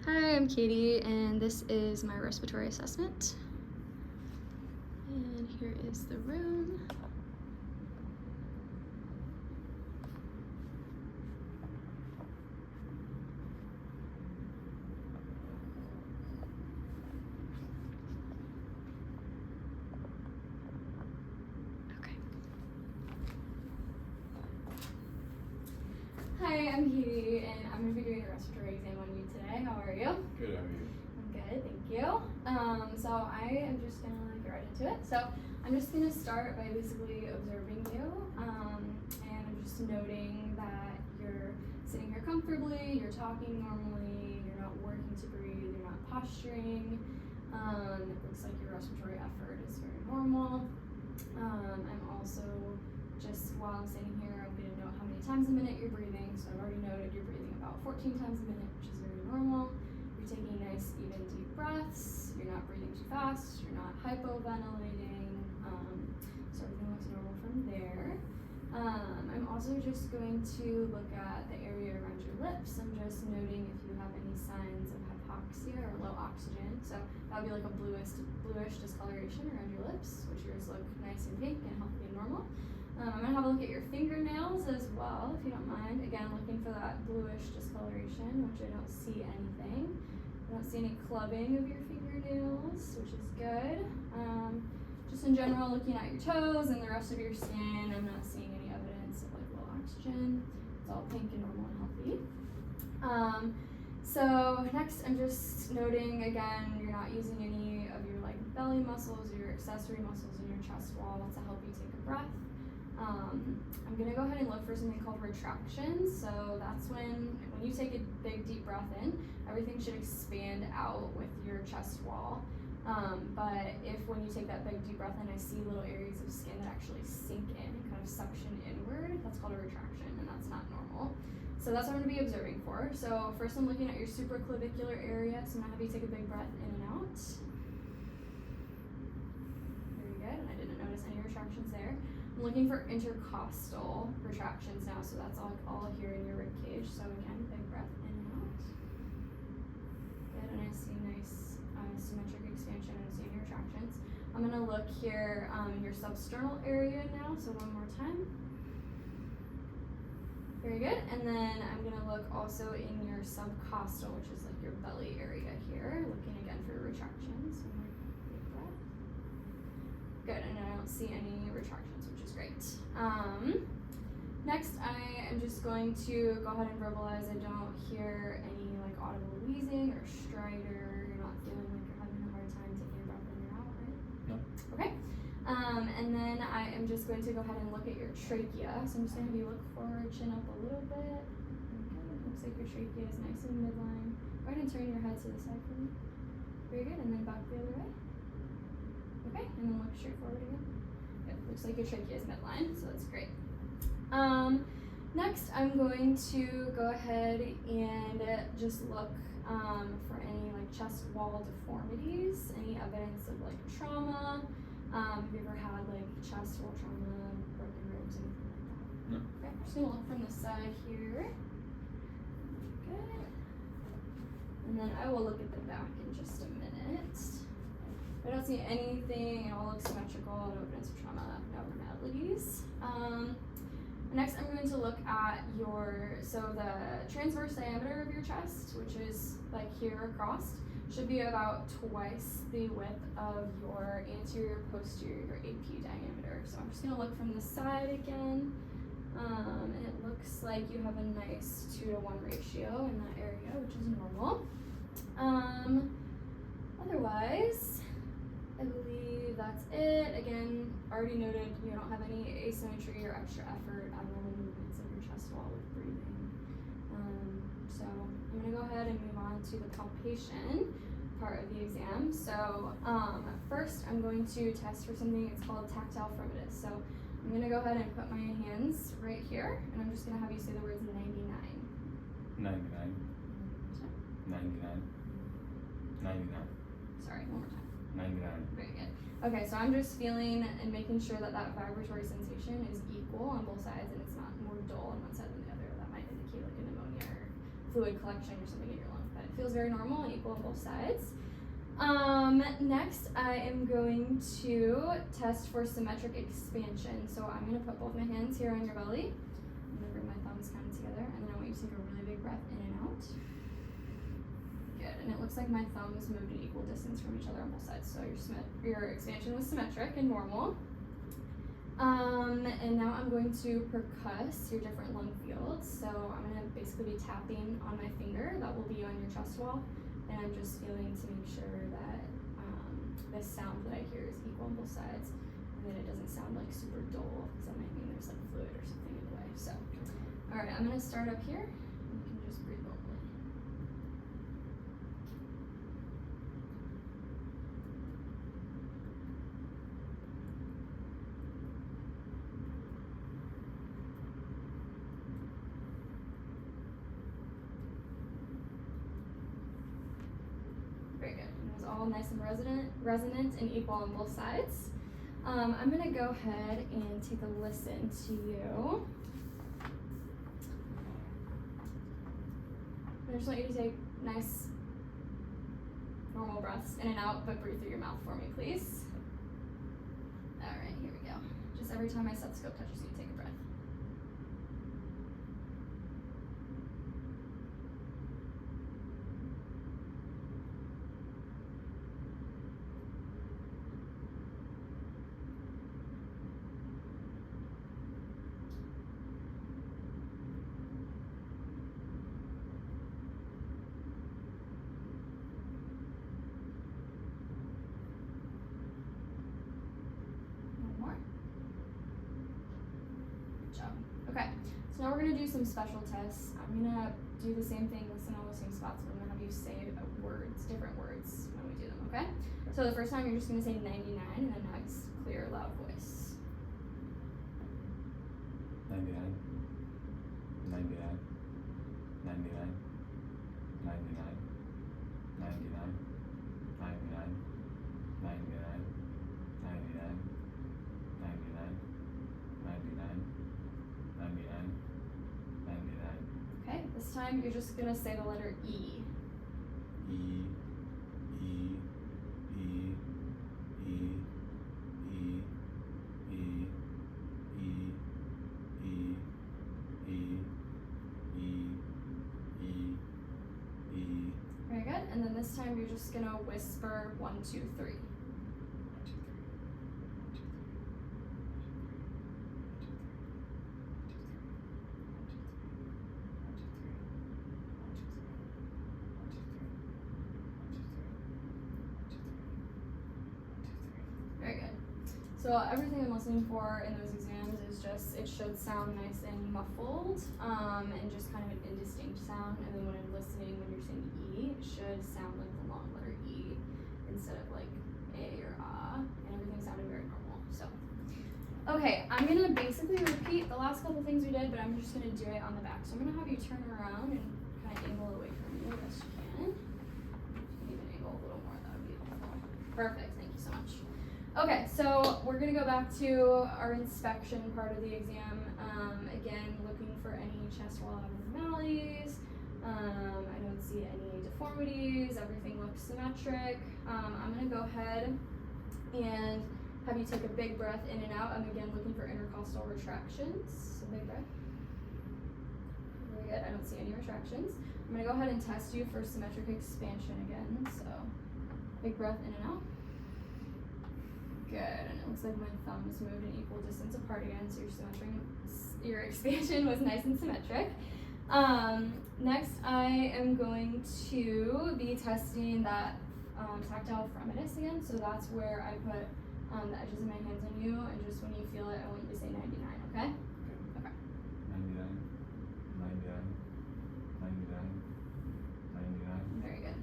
Hi, I'm Katie, and this is my respiratory assessment. And here is the room. Okay. Hi, I'm Katie, and I'm going to be doing a respiratory exam on you today. How are you? Good, how are you? I'm good, thank you. So I am just gonna get right into it. So I'm just gonna start by basically observing you, and I'm just noting that you're sitting here comfortably, you're talking normally, you're not working to breathe, you're not posturing. It looks like your respiratory effort is very normal. I'm also just while I'm sitting here, I'm gonna note how many times a minute you're breathing. So I've already noted you're breathing about 14 times a minute, which is very normal. You're taking nice, even, deep breaths. You're not breathing too fast. You're not hypoventilating. So everything looks normal from there. I'm also just going to look at the area around your lips. I'm just noting if you have any signs of hypoxia or low oxygen. So that would be like a bluish discoloration around your lips, which yours look nice and pink and healthy and normal. I'm going to have a look at your fingernails as well, if you don't mind. Again, looking for that bluish discoloration, which I don't see anything. I don't see any clubbing of your fingernails, which is good. Just in general, looking at your toes and the rest of your skin, I'm not seeing any evidence of like low oxygen. It's all pink and normal and healthy. So next, I'm just noting again, you're not using any of your like belly muscles or your accessory muscles in your chest wall to help you take a breath. I'm gonna go ahead and look for something called retraction. So that's when you take a big deep breath in, everything should expand out with your chest wall. But if when you take that big deep breath in, I see little areas of skin that actually sink in and kind of suction inward, that's called a retraction, and that's not normal. So that's what I'm gonna be observing for. So first I'm looking at your supraclavicular area. So I'm gonna have you take a big breath in and out. Very good, and I didn't notice any retractions there. I'm looking for intercostal retractions now, so that's all here in your rib cage. So again, big breath in and out. Good, and I see nice symmetric expansion and I see any retractions. I'm gonna look here in your substernal area now, so one more time. Very good, and then I'm gonna look also in your subcostal, which is like your belly area here, looking again for retractions. Big breath. Good, and I don't see any retractions, which is great. Next, I am just going to go ahead and verbalize. I don't hear any like audible wheezing or stridor. You're not feeling like you're having a hard time taking a breath in or out, right? No. Okay. And then I am just going to go ahead and look at your trachea. So I'm just going to have you look forward, chin up a little bit. Okay, looks like your trachea is nice and midline. Go ahead and turn your head to the side for me. Very good, and then back the other way. Okay, and then look straight forward again. Good. Looks like your trachea is midline, so that's great. Next, I'm going to go ahead and just look for any like chest wall deformities, any evidence of like trauma. Have you ever had like chest wall trauma, broken ribs, anything like that? No. Okay, I'm just gonna look from the side here. Good. And then I will look at the back in just a minute. I don't see anything, it all looks symmetrical, no evidence of trauma, no abnormalities. Next, I'm going to look at the transverse diameter of your chest, which is like here across, should be about twice the width of your anterior posterior AP diameter. So I'm just gonna look from the side again, and it looks like you have a nice 2-to-1 ratio in that area, which is normal. Otherwise, I believe that's it. Again, already noted you don't have any asymmetry or extra effort, abnormal movements of your chest wall with breathing. So I'm gonna go ahead and move on to the palpation part of the exam. So first I'm going to test for something, it's called tactile fremitus. So I'm gonna go ahead and put my hands right here, and I'm just gonna have you say the words 99. 99. 99. 99. Sorry, one more time. 99. Very good. Okay, so I'm just feeling and making sure that that vibratory sensation is equal on both sides and it's not more dull on one side than the other. That might indicate like a pneumonia or fluid collection or something in your lung. But feels very normal and equal on both sides. Next, I am going to test for symmetric expansion. So I'm going to put both my hands here on your belly. I'm going to bring my thumbs kind of together, and then I want you to take a really big breath in and out. Good, and it looks like my thumbs moved an equal distance from each other on both sides. So your expansion was symmetric and normal. And now I'm going to percuss your different lung fields. So I'm going to basically be tapping on my finger. That will be on your chest wall. And I'm just feeling to make sure that the sound that I hear is equal on both sides, and that it doesn't sound like super dull, because that might mean there's like fluid or something in the way. So, all right, I'm gonna start up here. You can just breathe normally. Very good. And it was all nice and resonant and equal on both sides. I'm gonna go ahead and take a listen to you. I just want you to take nice, normal breaths in and out, but breathe through your mouth for me, please. All right, here we go. Just every time my stethoscope touches you, take a breath. Okay, so now we're gonna do some special tests. I'm gonna do the same thing, listen all the same spots, but I'm gonna have you say different words when we do them, okay? So the first time you're just gonna say 99, and then next, clear, loud voice. 99, 99, 99, 99, 99, 99, 99, 99, 99, 99, 99, 99. Okay, this time you're just gonna say the letter E. E, E, E, E, E, E, E, E, E, E, E, E. Very good, and then this time you're just gonna whisper 1, 2, 3. Very good. So everything I'm listening for in those exams is just, it should sound nice and muffled, and just kind of an indistinct sound. And then when I'm listening, when you're saying E, it should sound like the long letter E instead of like A or and everything sounded very normal. So, okay, I'm gonna basically repeat the last couple things we did, but I'm just gonna do it on the back. So I'm gonna have you turn around and kind of angle away from me as best you can. You can even angle a little more, that would be helpful. Perfect, thank you so much. Okay, so we're gonna go back to our inspection part of the exam. Again, looking for any chest wall abnormalities. I don't see any deformities. Everything looks symmetric. I'm gonna go ahead and have you take a big breath in and out. I'm again looking for intercostal retractions. So big breath. Very good. I don't see any retractions. I'm gonna go ahead and test you for symmetric expansion again. So big breath in and out. Good, and it looks like my thumbs moved an equal distance apart again, so your expansion was nice and symmetric. Next, I am going to be testing that tactile fremidus again, so that's where I put the edges of my hands on you, and just when you feel it, I want you to say 99, okay? Okay. 99, 99, 99, 99. Very good.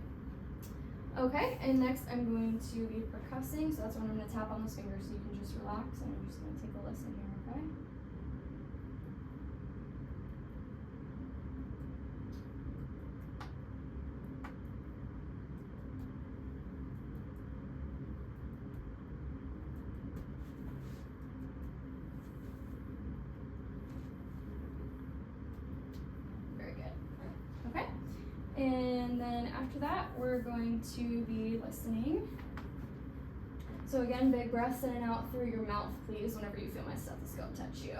Okay, and next I'm going to be percussing, so that's when I'm going to tap on those fingers so you can just relax, and I'm just going to take a listen here, okay? Very good. Okay, and then after that, we're going to be listening. So again, big breaths in and out through your mouth, please, whenever you feel my stethoscope touch you.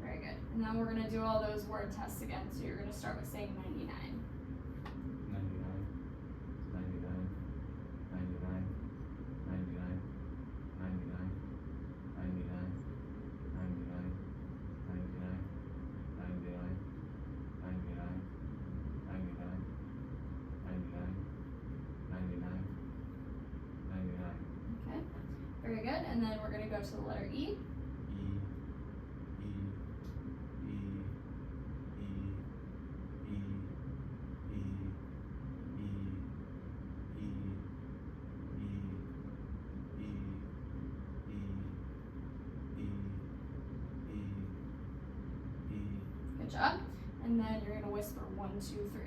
Very good. And then we're going to do all those word tests again. So you're going to start with saying 99. 99. Okay. Very good. And then we're going to go to the letter E. Good job. And then you're going to whisper 1, 2, 3.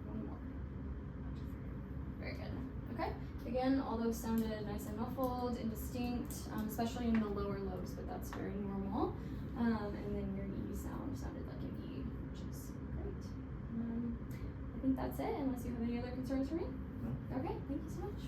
One more. Very good. Okay. Again, all those sounded nice and muffled, indistinct, especially in the lower lobes, but that's very normal. And then your E sound sounded like an E, which is great. I think that's it, unless you have any other concerns for me. No. Okay, thank you so much.